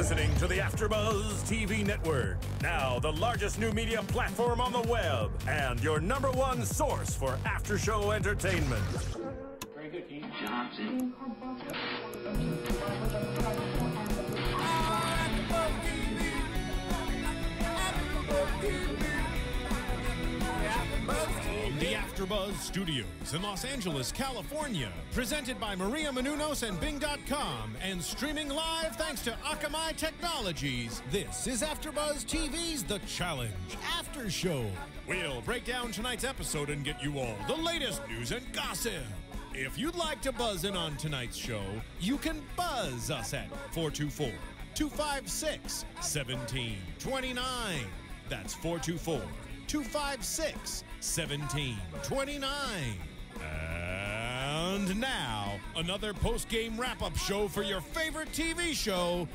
listening to the AFTERBUZZ TV network. Now the largest new media platform on the web and your #1 source for after-show entertainment. Very good, Keith Johnson. The AFTERBUZZ Studios in Los Angeles, California. Presented by Maria Menounos and Bing.com and streaming live thanks to Akamai Technologies. This is AFTERBUZZ TV's The Challenge After Show. We'll break down tonight's episode and get you all the latest news and gossip. If you'd like to buzz in on tonight's show, you can buzz us at 424-256-1729. That's 424-256-1729. And now, another post-game wrap-up show for your favorite TV show.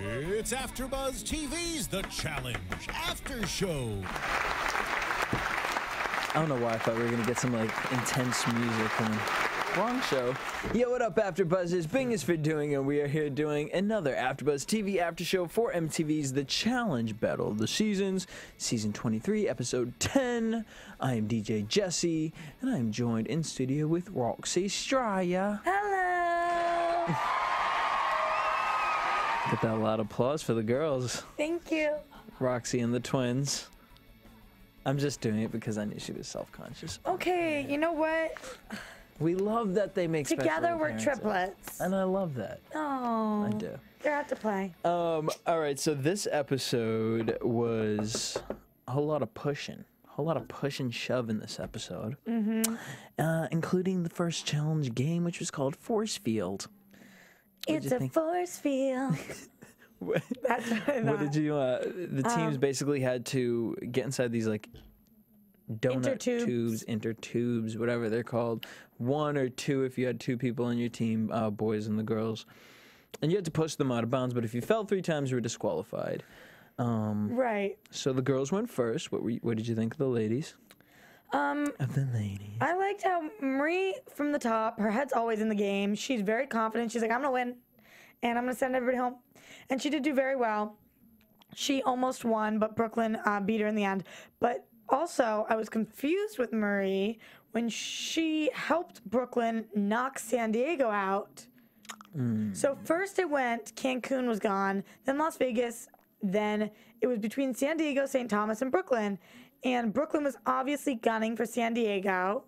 It's AFTERBUZZ TV's The Challenge After Show. I don't know why I thought we were going to get some, like, intense music and wrong show. Yo, what up, AfterBuzzers? Bing is for doing, and we are here doing another AfterBuzz TV after show for MTV's The Challenge Battle of the Seasons, Season 23, Episode 10. I am DJ Jesse, and I am joined in studio with Roxy Striar. Hello! Get that loud applause for the girls. Thank you. Roxy and the twins. I'm just doing it because I knew she was self-conscious. Okay, you know what? We love that they make together we're appearances. triplets. And I love that. Oh, I do. They're out to play. All right, so this episode was a whole lot of pushing. A whole lot of push and shove in this episode. Including the first challenge game, which was called Force Field. It's a force field. That's what did you, the teams basically had to get inside these, like, donut tubes, intertubes, whatever they're called. 1 or 2 if you had 2 people on your team, boys and the girls. And you had to push them out of bounds, but if you fell 3 times, you were disqualified. Right. So the girls went first. What did you think of the ladies? Of the ladies. I liked how Marie, from the top, her head's always in the game. She's very confident. She's like, I'm going to win, and I'm going to send everybody home. And she did do very well. She almost won, but Brooklyn beat her in the end. But also, I was confused with Marie when she helped Brooklyn knock San Diego out. So first it went, Cancun was gone, then Las Vegas, then it was between San Diego, St. Thomas, and Brooklyn. And Brooklyn was obviously gunning for San Diego,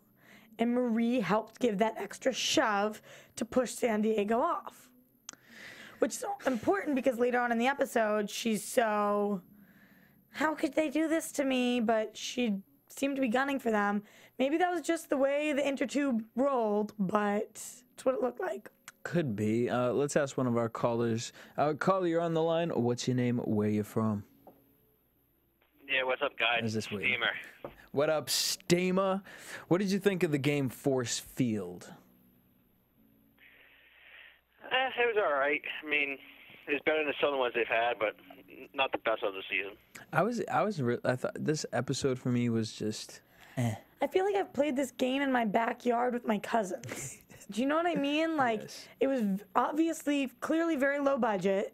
and Marie helped give that extra shove to push San Diego off. Which is important because later on in the episode, she's so... How could they do this to me? But she seemed to be gunning for them. Maybe that was just the way the intertube rolled, but it's what it looked like. Could be. Let's ask one of our callers. Caller, you're on the line. What's your name? Where you from? Yeah, what's up, guys? Is this Steamer. What up, Steamer? What did you think of the game Force Field? It was all right. I mean, it's better than some of the ones they've had, but not the best of the season. I thought this episode for me was just I feel like I've played this game in my backyard with my cousins. Do you know what I mean? Like, Yes. It was obviously, clearly very low budget,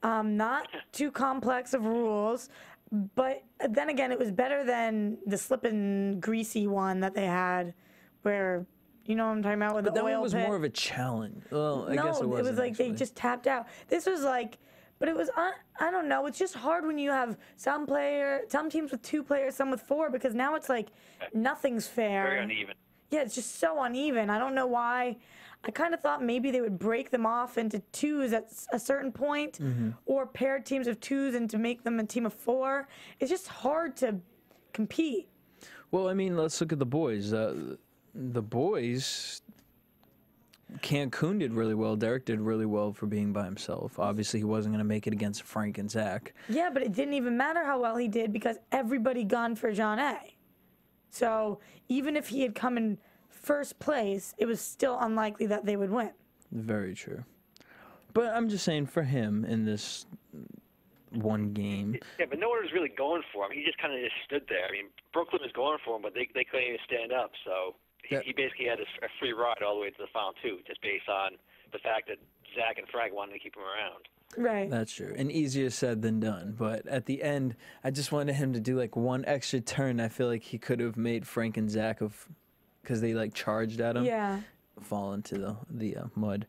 not too complex of rules, but then again, it was better than the slippin' greasy one that they had where, you know what I'm talking about, with But the that oil one was pit. more of a challenge. Well, I guess it wasn't. No, it was like actually. they just tapped out. This was like, but it was, I don't know, it's just hard when you have some teams with 2 players, some with 4, because now it's like nothing's fair. Very uneven. Yeah, it's just so uneven. I don't know why. I kind of thought maybe they would break them off into 2s at a certain point, or pair teams of 2s and to make them a team of 4. It's just hard to compete. Well, I mean, let's look at the boys. The boys, Cancun did really well. Derek did really well for being by himself. Obviously, he wasn't going to make it against Frank and Zach. Yeah, but it didn't even matter how well he did because everybody gunned for Jeanne. So even if he had come in first place, it was still unlikely that they would win. Very true. But I'm just saying, for him in this one game. Yeah, but no one was really going for him. He just kind of just stood there. I mean, Brooklyn was going for him, but they couldn't even stand up. So he basically had a free ride all the way to the final 2, just based on the fact that Zach and Frank wanted to keep him around. Right. That's true. And easier said than done. But at the end, I just wanted him to do like one extra turn. I feel like he could have made Frank and Zach because they like charged at him. Yeah. Fall into the mud.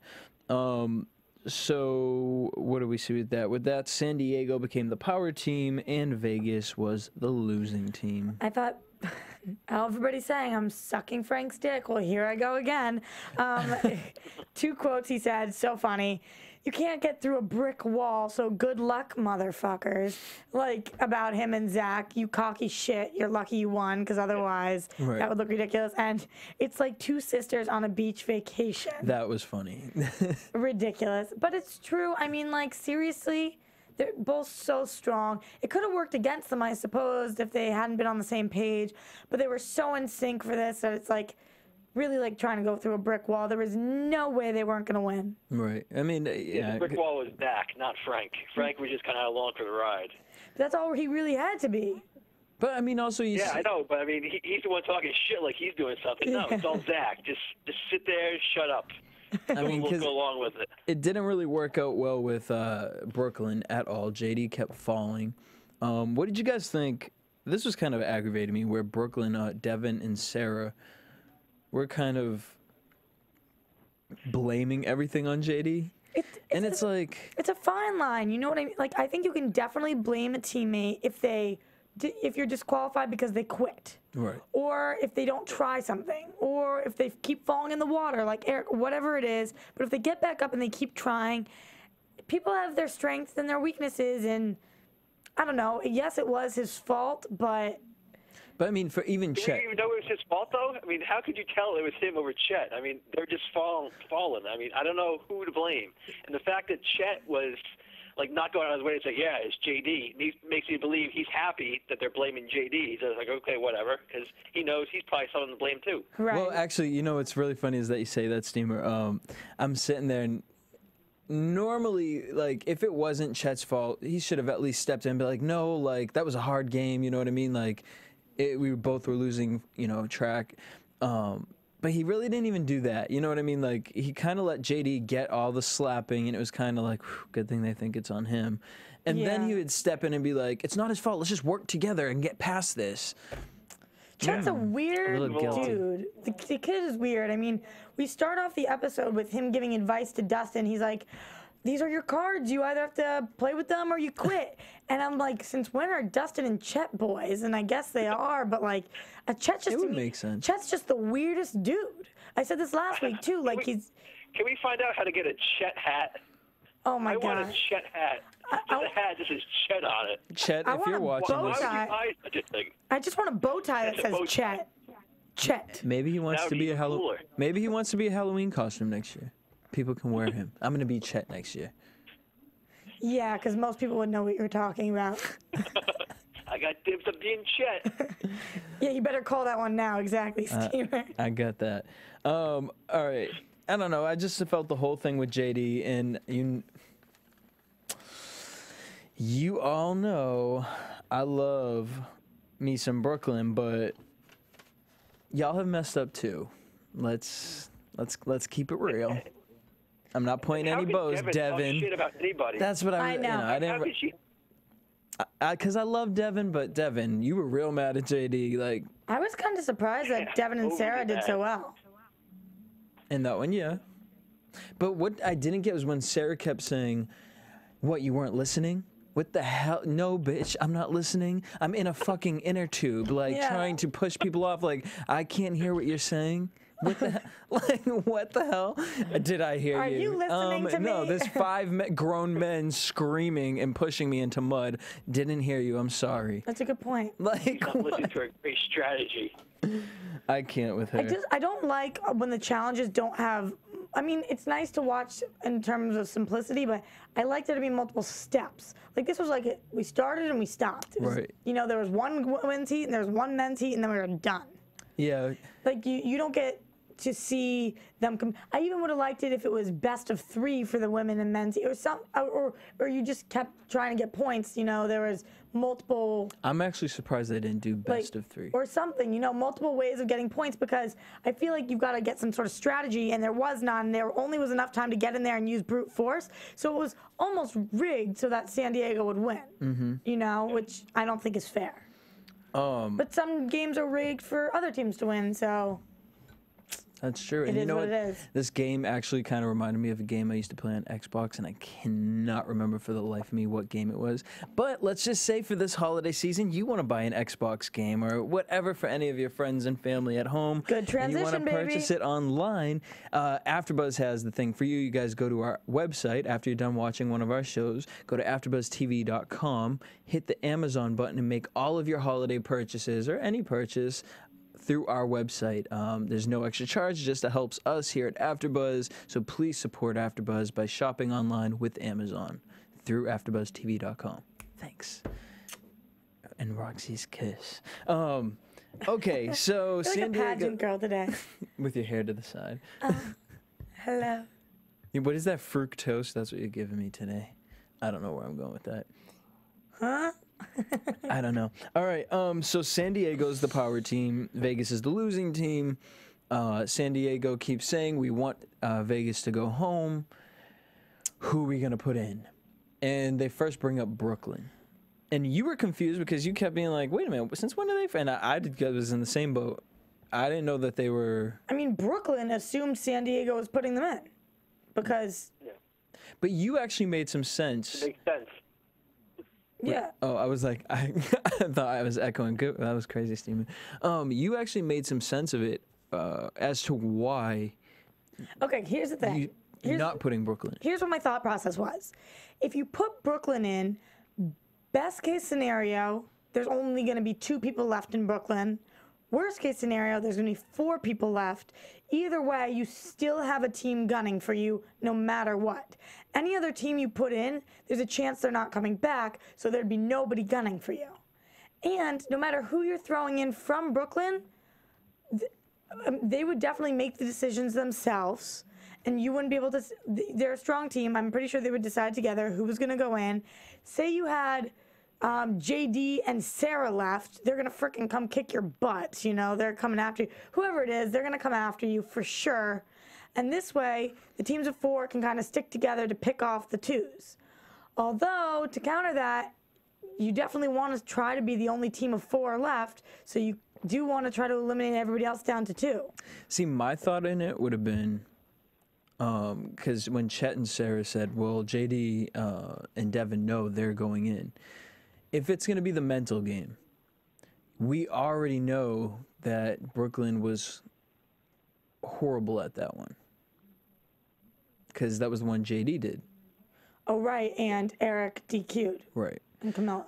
So what do we see with that? With that, San Diego became the power team, and Vegas was the losing team. I thought, everybody's saying I'm sucking Frank's dick. Well, here I go again. 2 quotes he said, so funny. You can't get through a brick wall, so good luck, motherfuckers. Like, about him and Zach, you cocky shit, you're lucky you won, because otherwise that would look ridiculous. And it's like 2 sisters on a beach vacation. That was funny. Ridiculous. But it's true. I mean, like, seriously, they're both so strong. It could have worked against them, I suppose, if they hadn't been on the same page. But they were so in sync for this that it's like, really like trying to go through a brick wall. There was no way they weren't going to win. Right. I mean, yeah. The brick wall was Zach, not Frank. Frank was just kind of along for the ride. That's all he really had to be. But I mean, also Yeah, I know. But I mean, he's the one talking shit like he's doing something. No, it's all Zach. Just sit there and shut up. I mean, we'll go along with it. It didn't really work out well with Brooklyn at all. JD kept falling. What did you guys think? This was kind of aggravating me, where Brooklyn, Devin, and Sarah were kind of blaming everything on JD. It's like, it's a fine line. You know what I mean? Like, I think you can definitely blame a teammate if you're disqualified because they quit. Right. Or if they don't try something. Or if they keep falling in the water, like Eric, whatever it is. But if they get back up and they keep trying, people have their strengths and their weaknesses. And I don't know. Yes, it was his fault, but I mean, for even Did Chet. you even know it was his fault, though? I mean, how could you tell it was him over Chet? I mean, they're just falling. I mean, I don't know who to blame. And the fact that Chet was, like, not going out of his way to say, yeah, it's JD, makes me believe he's happy that they're blaming JD. He's just like, okay, whatever, because he knows he's probably someone to blame, too. right. Well, actually, you know what's really funny is that you say that, Steamer. I'm sitting there, and normally, like, if it wasn't Chet's fault, he should have at least stepped in and be like, no, like, that was a hard game, you know what I mean? Like, we both were losing, track. But he really didn't even do that. You know what I mean? Like, he kind of let JD get all the slapping, and it was kind of like, good thing they think it's on him. And then he would step in and be like, it's not his fault. Let's just work together and get past this. Chet's a weird dude. The kid is weird. I mean, we start off the episode with him giving advice to Dustin. He's like, these are your cards. You either have to play with them or you quit. And I'm like, since when are Dustin and Chet boys? And I guess they are, but like, Chet's just, it would make sense. Chet's just the weirdest dude. I said this last week too. Like, Can we find out how to get a Chet hat? Oh my God. I want a gosh. Chet hat. Just a hat, just says Chet on it. Chet, if you're watching this, why would you buy such a thing? I just want a bow tie that says Chet. Chet. Maybe he wants to be Maybe he wants to be a Halloween costume next year. People can wear him. I'm gonna be Chet next year. Yeah, because most people would know what you're talking about. I got dibs on being Chet. Yeah, you better call that one now. Exactly, Steamer. I got that. All right. I don't know. I just felt the whole thing with JD, and you all know I love me some Brooklyn, but y'all have messed up too. Let's keep it real. I'm not pointing any bows, Devin. Shit about anybody. That's what I know. I didn't. Because I love Devin, but Devin, you were real mad at JD. Like, I was kind of surprised that Devin and Sarah did so well. In that one, yeah. But what I didn't get was when Sarah kept saying, what, you weren't listening? What the hell? No, bitch, I'm not listening. I'm in a fucking inner tube, like, trying to push people off. Like, I can't hear what you're saying. What the like? What the hell? Did I hear you? Are you listening to me? No, there's 5 grown men screaming and pushing me into mud. Didn't hear you. I'm sorry. That's a good point. Like, not listening to a great strategy. I can't with her. I don't like when the challenges don't have. I mean, it's nice to watch in terms of simplicity, but I like there to be multiple steps. Like, this was like we started and we stopped. It was, right. There was one women's heat and there was one men's heat and then we were done. Yeah. Like, you don't get to see them come. I even would have liked it if it was best of 3 for the women and men's, or you just kept trying to get points. You know, there was multiple. I'm actually surprised they didn't do best of 3 or something. You know, multiple ways of getting points, because I feel like you've got to get some sort of strategy, and there was none. There only was enough time to get in there and use brute force, so it was almost rigged so that San Diego would win. You know, which I don't think is fair. But some games are rigged for other teams to win, so. That's true. And It you is know what what? it is. This game actually kind of reminded me of a game I used to play on Xbox, and I cannot remember for the life of me what game it was. But let's just say for this holiday season, you want to buy an Xbox game or whatever for any of your friends and family at home. Good transition, and you want to purchase it online. AfterBuzz has the thing for you. You guys go to our website after you're done watching one of our shows. Go to AfterBuzzTV.com, hit the Amazon button, and make all of your holiday purchases or any purchase through our website. There's no extra charge, just it helps us here at AfterBuzz. So please support AfterBuzz by shopping online with Amazon through AfterBuzzTV.com. Thanks. And Roxy's kiss. Okay, so You're San like a Diego pageant girl today. with your hair to the side. Hello. What is that fructose? That's what you're giving me today. I don't know where I'm going with that. Huh? I don't know. All right. So San Diego's the power team. Vegas is the losing team. San Diego keeps saying we want Vegas to go home. Who are we gonna put in? And they first bring up Brooklyn. And you were confused because you kept being like, "Wait a minute, since when are they?" And I was in the same boat. I didn't know that they were. I mean, Brooklyn assumed San Diego was putting them in because. Yeah. But you actually made some sense. Makes sense. Yeah. Oh, I was like, I thought I was echoing. Good. That was crazy, Steven. You actually made some sense of it as to why Okay, here's the thing. you're not putting Brooklyn. Here's what my thought process was. If you put Brooklyn in, best case scenario, there's only going to be 2 people left in Brooklyn. Worst case scenario, there's going to be 4 people left. Either way, you still have a team gunning for you no matter what. Any other team you put in, there's a chance they're not coming back, so there'd be nobody gunning for you. And no matter who you're throwing in from Brooklyn, they would definitely make the decisions themselves, and you wouldn't be able to. They're a strong team. I'm pretty sure they would decide together who was going to go in. Say you had JD and Sarah left, they're going to freaking come kick your butt. You know, they're coming after you. Whoever it is, they're going to come after you for sure. And this way, the teams of 4 can kind of stick together to pick off the 2s. Although, to counter that, you definitely want to try to be the only team of 4 left, so you do want to try to eliminate everybody else down to 2. See, my thought in it would have been, because when Chet and Sarah said, well, JD and Devin know they're going in. If it's going to be the mental game, we already know that Brooklyn was horrible at that one. Because that was the one JD did. Oh, right, and Eric DQ'd. Right. And Camilla.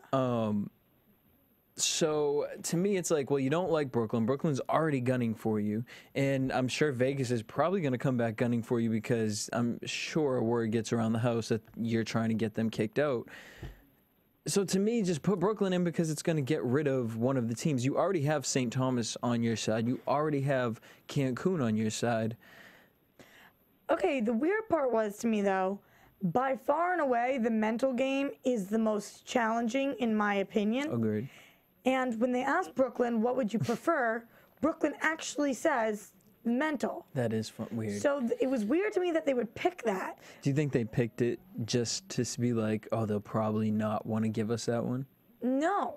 So to me, it's like, well, you don't like Brooklyn. Brooklyn's already gunning for you. And I'm sure Vegas is probably going to come back gunning for you because I'm sure word gets around the house that you're trying to get them kicked out. So to me, just put Brooklyn in because it's going to get rid of one of the teams. You already have St. Thomas on your side. You already have Cancun on your side. Okay, the weird part was to me, though, by far and away, the mental game is the most challenging, in my opinion. Agreed. And when they asked Brooklyn, what would you prefer, Brooklyn actually says mental. That is weird. So it was weird to me that they would pick that. Do you think they picked it just to be like, oh, they'll probably not want to give us that one? No.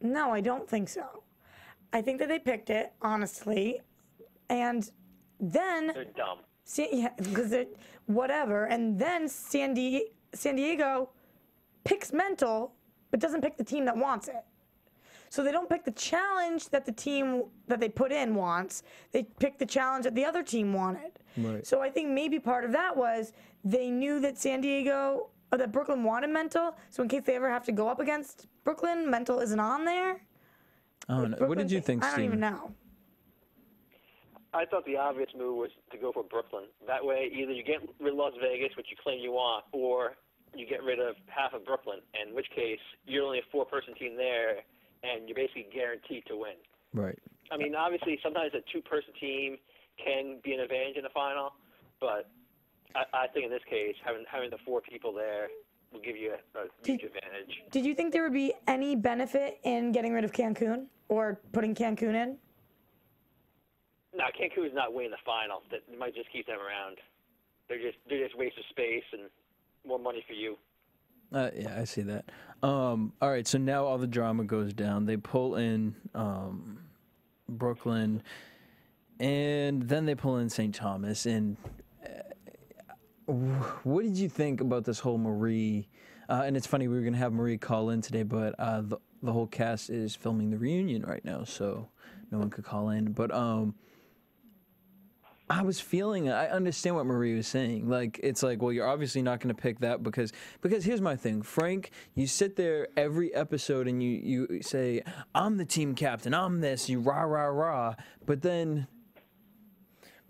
No, I don't think so. I think that they picked it, honestly. And then... They're dumb. Yeah, because whatever. And then San Diego picks mental, but doesn't pick the team that wants it. So they don't pick the challenge that the team that they put in wants. They pick the challenge that the other team wanted. Right. So I think maybe part of that was they knew that that Brooklyn wanted mental. So in case they ever have to go up against Brooklyn, mental isn't on there. I don't know. What did you think, I don't Steven? even know. I thought the obvious move was to go for Brooklyn. That way, either you get rid of Las Vegas, which you claim you want, or you get rid of half of Brooklyn, in which case you're only a 4-person team there, and you're basically guaranteed to win. Right. I mean, obviously, sometimes a 2-person team can be an advantage in the final. But I think in this case, having the 4 people there will give you a huge advantage. Did you think there would be any benefit in getting rid of Cancun or putting Cancun in? No, Cancun's not winning the final. That might just keep them around. They're just waste of space and more money for you. Yeah, I see that. All right, so now all the drama goes down. They pull in Brooklyn, and then they pull in St. Thomas. And what did you think about this whole Marie? And it's funny, we were going to have Marie call in today, but the whole cast is filming the reunion right now, so no one could call in. But I was feeling, I understand what Marie was saying. Like, it's like, well, you're obviously not going to pick that because here's my thing. Frank, you sit there every episode and you say, I'm the team captain, I'm this, you rah, rah, rah. But then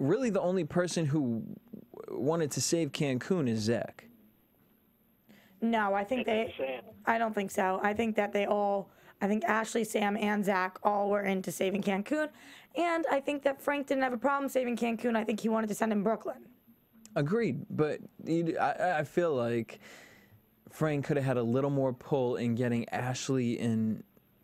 really the only person who wanted to save Cancun is Zach. No, I don't think so. I think that I think Ashley, Sam, and Zach all were into saving Cancun. And I think that Frank didn't have a problem saving Cancun. I think he wanted to send him Brooklyn. Agreed. But I feel like Frank could have had a little more pull in getting Ashley and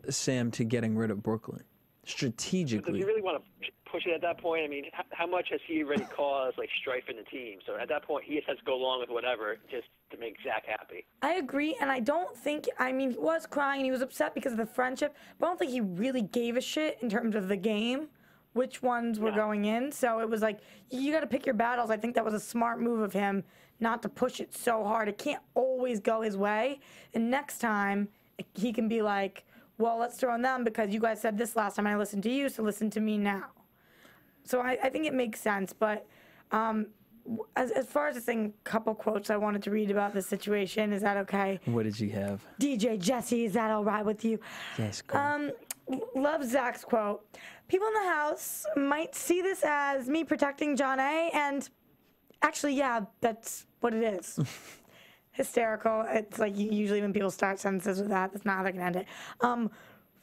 Sam to getting rid of Brooklyn. Strategically. Does he really want to push it at that point? I mean, how much has he already caused, like, strife in the team? So at that point, he just has to go along with whatever just to make Zach happy. I agree, and I don't think, I mean, he was crying and he was upset because of the friendship, but I don't think he really gave a shit in terms of the game, which ones were going in. So it was like, you got to pick your battles. I think that was a smart move of him not to push it so hard. It can't always go his way. And next time, he can be like, well, let's throw in them because you guys said this last time and I listened to you, so listen to me now. So I think it makes sense. But as far as the thing, couple quotes I wanted to read about this situation. Is that okay? What did you have? DJ Jesse, is that all right with you? Yes, go. Love Zach's quote. People in the house might see this as me protecting John A. And actually, yeah, that's what it is. Hysterical. It's like usually when people start sentences with that, that's not how they can end it.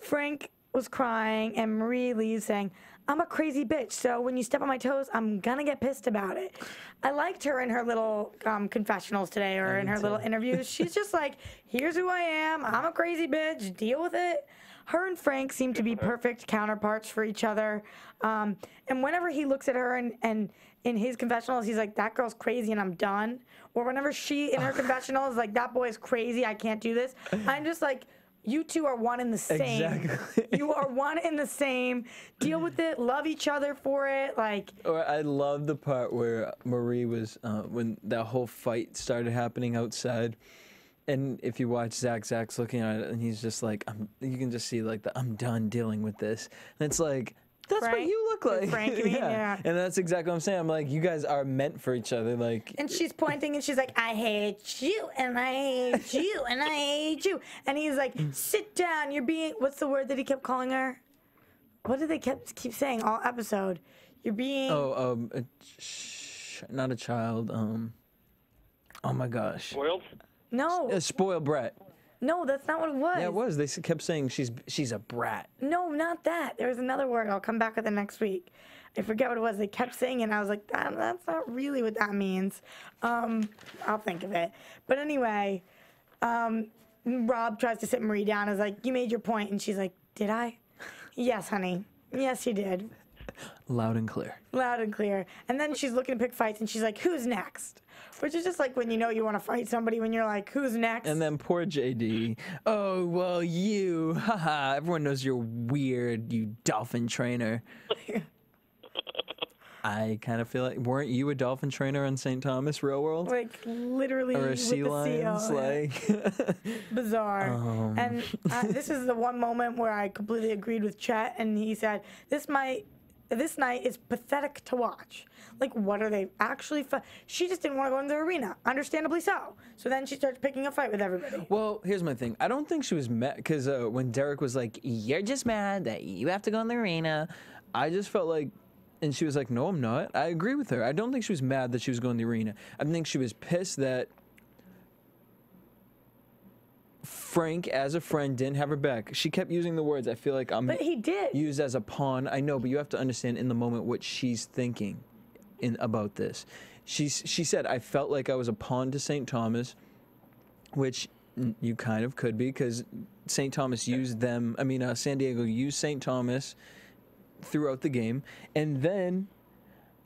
Frank was crying, and Marie leaves saying, I'm a crazy bitch, so when you step on my toes, I'm gonna get pissed about it. I liked her in her little confessionals today, or in her little interviews. She's just like, here's who I am, I'm a crazy bitch, deal with it. Her and Frank seem to be perfect counterparts for each other. And whenever he looks at her and in his confessionals, he's like, that girl's crazy and I'm done. Or whenever she, in her confessional, is like, that boy's crazy, I can't do this. I'm just like, you two are one and the same. Exactly. You are one and the same. Deal with it. Love each other for it. Like. Or I love the part where Marie was, when that whole fight started happening outside. And if you watch Zach's looking at it and he's just like, you can just see like I'm done dealing with this. And it's like, that's Frank, what you look like. Frank, you mean? Yeah. And that's exactly what I'm saying. I'm like, you guys are meant for each other. Like. And she's pointing and she's like, I hate you and I hate you and I hate you. And he's like, sit down. You're being, what's the word that he kept calling her? What did they keep saying all episode? You're being. Not a child. Oh my gosh. Spoiled? No. A spoiled brat. No, that's not what it was. Yeah, it was. They kept saying she's a brat. No, not that. There was another word. I'll come back with it next week. I forget what it was. They kept saying it, and I was like, that's not really what that means. I'll think of it. But anyway, Rob tries to sit Marie down. Is like, you made your point. And she's like, did I? Yes, honey. Yes, you did. Loud and clear. Loud and clear. And then she's looking to pick fights, and she's like, who's next? Which is just like when you know you want to fight somebody when you're like, who's next? And then poor JD. Oh, well, you. Haha. Everyone knows you're weird, you dolphin trainer. I kind of feel like, weren't you a dolphin trainer on St. Thomas Real World? Like, literally or a with sea the lions, seal. like. Bizarre. And this is the one moment where I completely agreed with Chet, and he said, this night is pathetic to watch. Like, what are they actually? She just didn't want to go into the arena, understandably so. So then she starts picking a fight with everybody. Well, here's my thing. I don't think she was mad, because when Derek was like, you're just mad that you have to go in the arena, I just felt like, and she was like, no, I'm not. I agree with her. I don't think she was mad that she was going to the arena. I think she was pissed that Frank, as a friend, didn't have her back. She kept using the words, I feel like I'm But he did. used as a pawn. I know, but you have to understand in the moment what she's thinking about this. She said, I felt like I was a pawn to St. Thomas, which you kind of could be, because St. Thomas used them. I mean, San Diego used St. Thomas throughout the game. And then,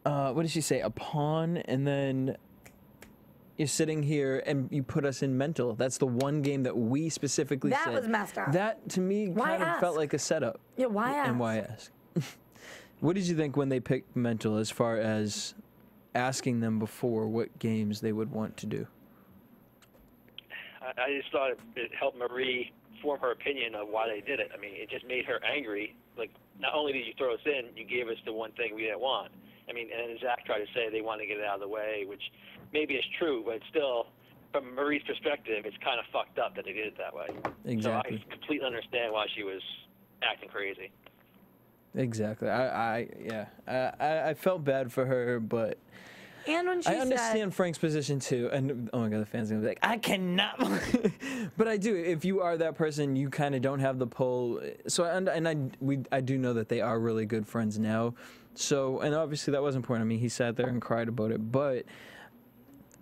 what did she say? A pawn, and then you're sitting here and you put us in mental. That's the one game that we specifically said. That was messed up. That, to me, kind of felt like a setup. Yeah, why ask? And why ask? What did you think when they picked mental as far as asking them before what games they would want to do? I just thought it helped Marie form her opinion of why they did it. I mean, it just made her angry. Like, not only did you throw us in, you gave us the one thing we didn't want. I mean, and Zach tried to say they want to get it out of the way, which maybe is true, but still, from Marie's perspective, it's kind of fucked up that they did it that way. Exactly. So I completely understand why she was acting crazy. Exactly. I felt bad for her, but And when she I understand said, Frank's position too. And oh my god, the fans are gonna be like, I cannot. But I do. If you are that person, you kind of don't have the pull. So I do know that they are really good friends now. So, and obviously that wasn't important. I mean, he sat there and cried about it, but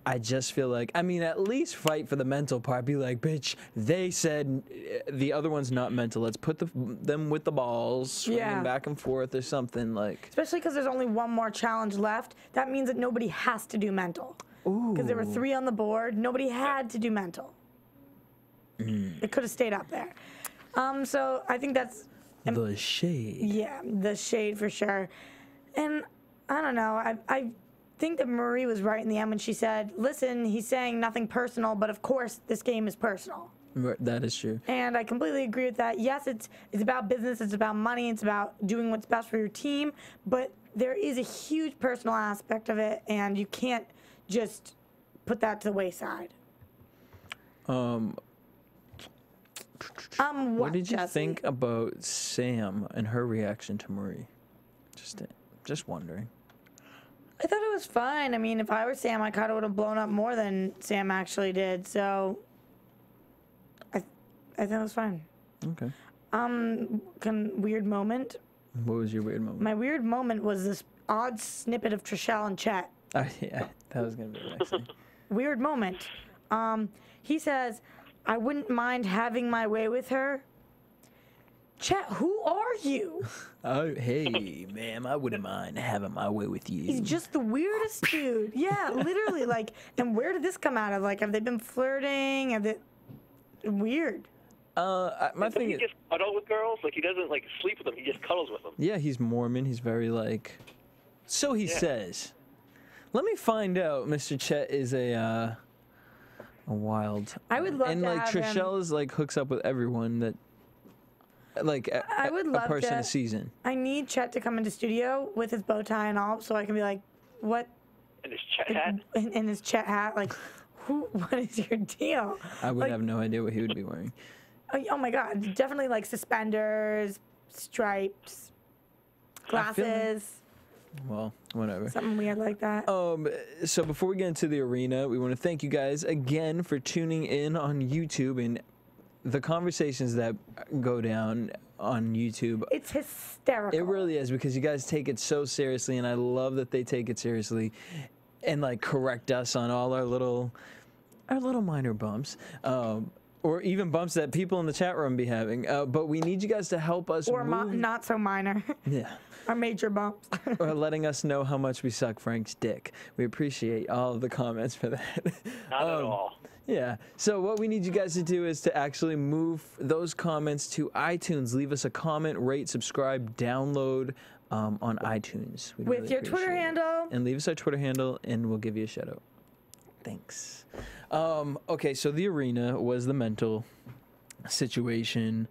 I just feel like, I mean, at least fight for the mental part. Be like, bitch, they said the other one's not mental. Let's put them with the balls, swinging back and forth or something like. especially because there's only one more challenge left, that means that nobody has to do mental. Because there were 3 on the board, nobody had to do mental. It could have stayed up there. So I think that's The shade. Yeah, the shade for sure. And I don't know. I think that Marie was right in the end when she said, listen, he's saying nothing personal, but of course this game is personal. That is true. And I completely agree with that. Yes, it's about business, it's about money, it's about doing what's best for your team, but there is a huge personal aspect of it, and you can't just put that to the wayside. What did you Jesse? think about Sam and her reaction to Marie? Just wondering. I thought it was fine. I mean, if I were Sam, I kind of would have blown up more than Sam actually did. So I thought it was fine. Okay. Weird moment. What was your weird moment? My weird moment was this odd snippet of Trishelle and Chet. Yeah, that was gonna be the next thing. Weird moment. He says, I wouldn't mind having my way with her. Chet, who are you? Oh, hey, ma'am, I wouldn't mind having my way with you. He's just the weirdest dude. Yeah, literally. Like, and where did this come out of? Like, have they been flirting? Weird. My thing He is, just cuddle with girls? Like, he doesn't, like, sleep with them. He just cuddles with them. yeah, he's Mormon. He's very like. So he says. Let me find out. Mr. Chet is a wild. I would love and to like have him- Trishelle is like hooks up with everyone that. Like I would a love person to- a season. I need Chet to come into studio with his bow tie and all, so I can be like, what? And his Chet hat. In his Chet hat, like, what is your deal? I would Like, have no idea what he would be wearing. Oh my God, definitely like suspenders, stripes, glasses, Well, whatever. something weird like that. So before we get into the arena, we want to thank you guys again for tuning in on YouTube and the conversations that go down on YouTube. It's hysterical. It really is, because you guys take it so seriously, and I love that they take it seriously and like correct us on all our little minor bumps. Or even bumps that people in the chat room be having. But we need you guys to help us Or move. not so minor. Yeah. Or major bumps. Or letting us know how much we suck Frank's dick. We appreciate all of the comments for that. Not at all. Yeah. So what we need you guys to do is to actually move those comments to iTunes. Leave us a comment, rate, subscribe, download on iTunes. We'd With really your Twitter appreciate it. handle. And leave us our Twitter handle, and we'll give you a shout out. Thanks. Okay, so the arena was the mental situation.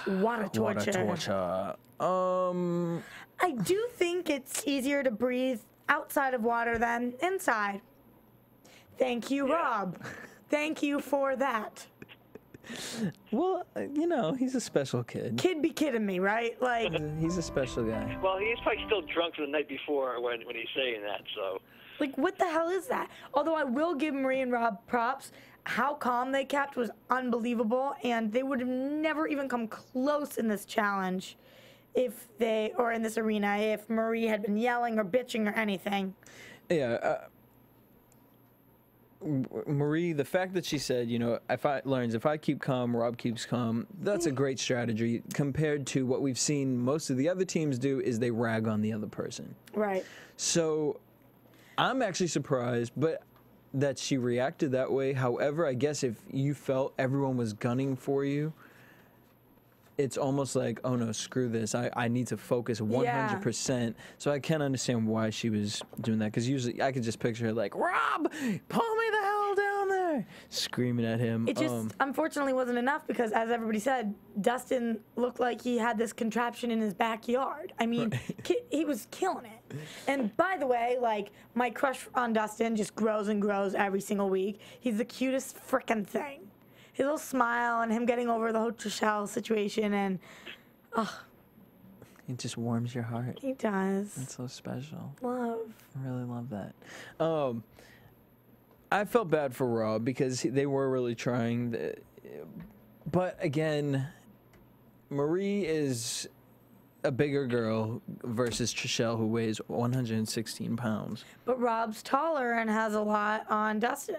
What a torture. What a torture. I do think it's easier to breathe outside of water than inside. Thank you, Rob. Thank you for that. Well, you know, he's a special kid. Kid be kidding me, right? Like, He's a special guy. Well, he's probably still drunk from the night before when he's saying that, so. what the hell is that? Although I will give Marie and Rob props. how calm they kept was unbelievable, and they would have never even come close in this challenge or in this arena if Marie had been yelling or bitching or anything. Yeah. Marie, the fact that she said, you know, if I keep calm, Rob keeps calm, that's a great strategy compared to what we've seen most of the other teams do is they rag on the other person. Right. So I'm actually surprised, but that she reacted that way. However, I guess if you felt everyone was gunning for you, it's almost like, oh no, screw this. I need to focus 100%. So I can't understand why she was doing that, because usually I could just picture her like, Rob, pull me the hell down there, screaming at him. It just unfortunately wasn't enough because, as everybody said, Dustin looked like he had this contraption in his backyard. I mean, he was killing it. And by the way, like, my crush on Dustin just grows and grows every single week. He's the cutest frickin' thing. His little smile and him getting over the whole Trishelle situation, and it just warms your heart. He does. It's so special. Love. I really love that. I felt bad for Rob because they were really trying. But again, Marie is a bigger girl versus Trishelle, who weighs 116 pounds. But Rob's taller and has a lot on Dustin.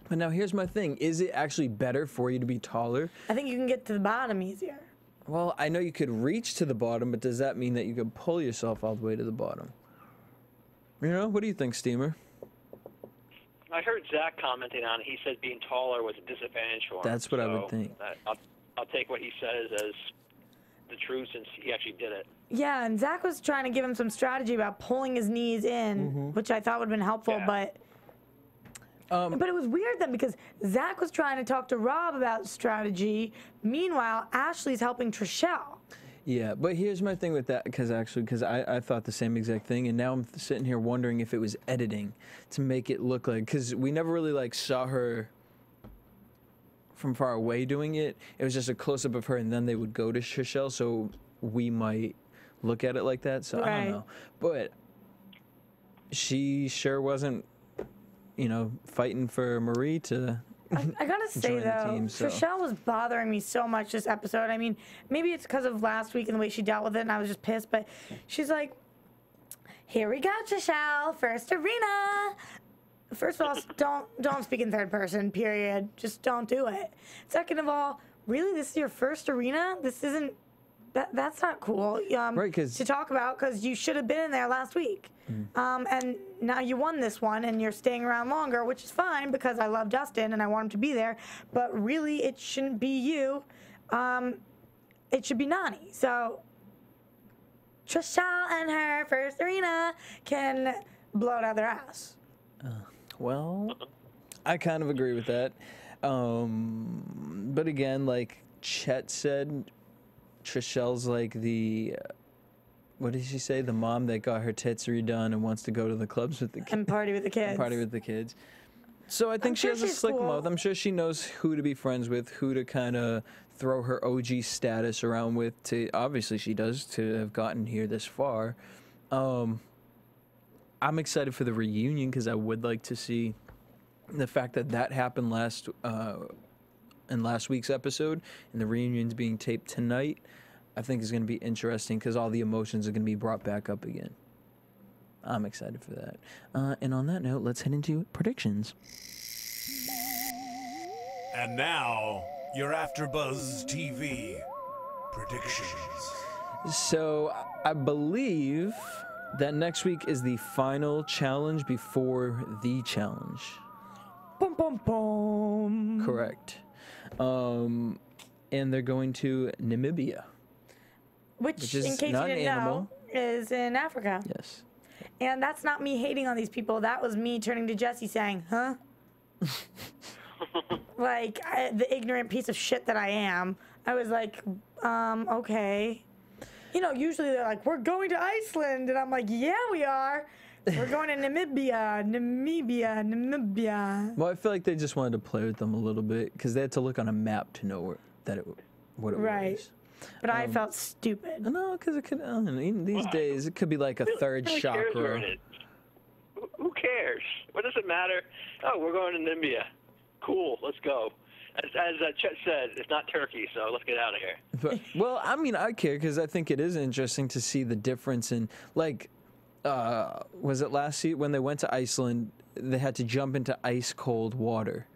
But now here's my thing. Is it actually better for you to be taller? I think you can get to the bottom easier. Well, I know you could reach to the bottom, but does that mean that you could pull yourself all the way to the bottom? You know, what do you think, Steamer? I heard Zach commenting on it. He said being taller was a disadvantage for him. That's what I would think. I'll take what he says as the truth since he actually did it. Yeah, and Zach was trying to give him some strategy about pulling his knees in, which I thought would have been helpful, but it was weird then because Zach was trying to talk to Rob about strategy. Meanwhile, Ashley's helping Trishelle. Yeah, but here's my thing with that, because I thought the same exact thing, and now I'm sitting here wondering if it was editing to make it look like, because we never really like saw her from far away doing it. It was just a close-up of her, and then they would go to Trishelle, so we might look at it like that. So I don't know, but she sure wasn't, you know, fighting for Marie to. I gotta say though, team, so. Trishelle was bothering me so much this episode. I mean, maybe it's because of last week and the way she dealt with it, and I was just pissed. But she's like, "Here we go, Trishelle, first arena." First of all, don't speak in third person. Period. Just don't do it. Second of all, really, this is your first arena? This isn't. That's not cool. Right, to talk about, because you should have been in there last week. And now you won this one, and you're staying around longer, which is fine because I love Dustin and I want him to be there. But really, it shouldn't be you. It should be Nani. So Trishelle and her first arena can blow it out their ass. Well, I kind of agree with that. But again, like Chet said, Trishelle's like the, what did she say? The mom that got her tits redone and wants to go to the clubs with the kids. And party with the kids. And party with the kids. So I think she has a slick mouth. I'm sure she knows who to be friends with, who to kind of throw her OG status around with. Obviously she does, to have gotten here this far. I'm excited for the reunion because I would like to see the fact that happened in last week's episode, and the reunion's being taped tonight. I think is going to be interesting because all the emotions are going to be brought back up again. I'm excited for that. And on that note, let's head into predictions. And now, your AFTERBUZZ TV predictions. So I believe that next week is the final challenge before the challenge. Boom, boom, boom. Correct. And they're going to Namibia. Which is in case you not an didn't animal. know, is in Africa. Yes. And that's not me hating on these people. That was me turning to Jesse saying, huh? Like, the ignorant piece of shit that I am. I was like, okay. You know, usually they're like, we're going to Iceland. And I'm like, yeah, we are. We're going to Namibia. Well, I feel like they just wanted to play with them a little bit because they had to look on a map to know what it was. But I felt stupid. No, because it could. These days, it could be like a third chakra. Who cares? What does it matter? Oh, we're going to Namibia. cool, let's go. As Chet said, it's not turkey, so let's get out of here. But, well, I mean, I care because I think it is interesting to see the difference in, like, was it last year when they went to Iceland, they had to jump into ice cold water.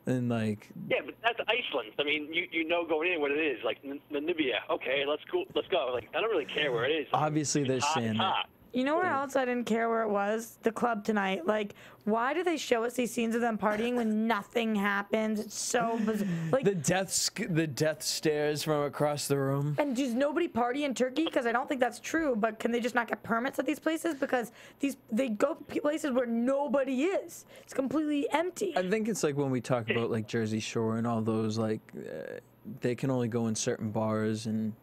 And like, yeah, but that's Iceland. I mean, you know going in what it is. Like Namibia, okay, let's go. Like, I don't really care where it is. Obviously, it's there's hot, sand. it's hot. You know where else I didn't care where it was? The club tonight. Like, why do they show us these scenes of them partying when nothing happens? It's so bizarre. Like, the death stares from across the room. and does nobody party in Turkey? Because I don't think that's true. But can they just not get permits at these places? Because they go places where nobody is. It's completely empty. I think it's like when we talk about like Jersey Shore and all those, like they can only go in certain bars, and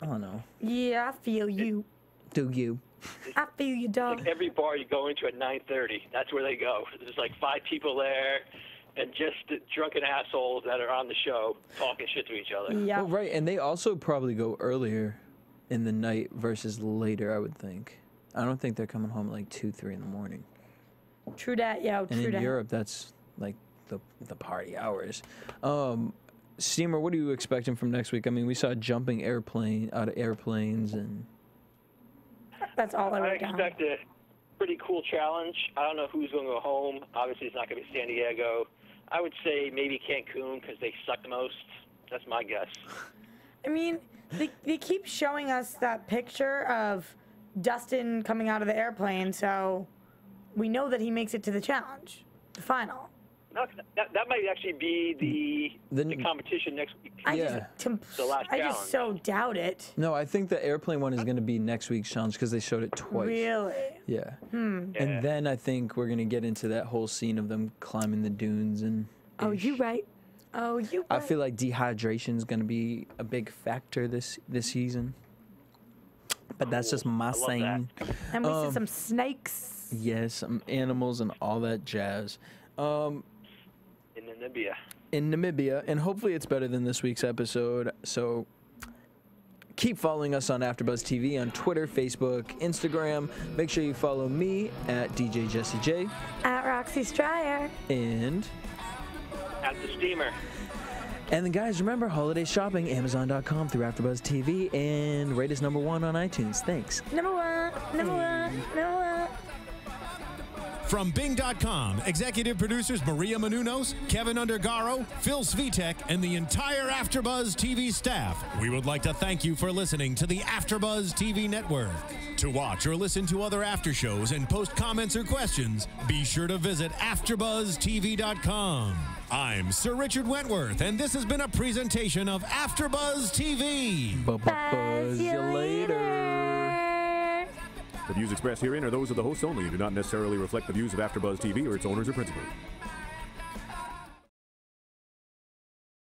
I don't know. Yeah, I feel you. Do you? I feel you, dog. Like every bar you go into at 9:30, that's where they go. There's like 5 people there, and just the drunken assholes that are on the show talking shit to each other. Yeah. Well, right, and they also probably go earlier in the night versus later, I would think. I don't think they're coming home at like 2, 3 in the morning. True that, yo. And True in that. Europe, that's like the party hours. Steamer, what are you expecting from next week? I mean, we saw jumping out of airplanes and. That's all I I wrote down. expect a pretty cool challenge. I don't know who's going to go home. Obviously, it's not going to be San Diego. I would say maybe Cancun because they suck the most. That's my guess. I mean, they keep showing us that picture of Dustin coming out of the airplane, so we know that he makes it to the challenge, the final. No, that might actually be the competition next week. I Yeah. just so doubt it. No, I think the airplane one is going to be next week's challenge because they showed it twice. Really? Yeah. Yeah. And then I think we're going to get into that whole scene of them climbing the dunes and. Oh, you right. Oh, you right. I feel like dehydration is going to be a big factor this season. But that's just my love saying. And we see some snakes. Yes, some animals and all that jazz. In Namibia, and hopefully it's better than this week's episode. So keep following us on AfterBuzz TV on Twitter, Facebook, Instagram. Make sure you follow me at DJ Jesse J. At Roxy Striar. And at the steamer. And then guys, remember holiday shopping, Amazon.com through AfterBuzz TV, and rate us #1 on iTunes. Thanks. Number one. From Bing.com, executive producers Maria Menounos, Kevin Undergaro, Phil Svitek, and the entire AfterBuzz TV staff, we would like to thank you for listening to the AfterBuzz TV network. To watch or listen to other after shows and post comments or questions, be sure to visit AfterBuzzTV.com. I'm Sir Richard Wentworth, and this has been a presentation of AfterBuzz TV. Buzz you later. The views expressed herein are those of the hosts only and do not necessarily reflect the views of AfterBuzz TV or its owners or principals.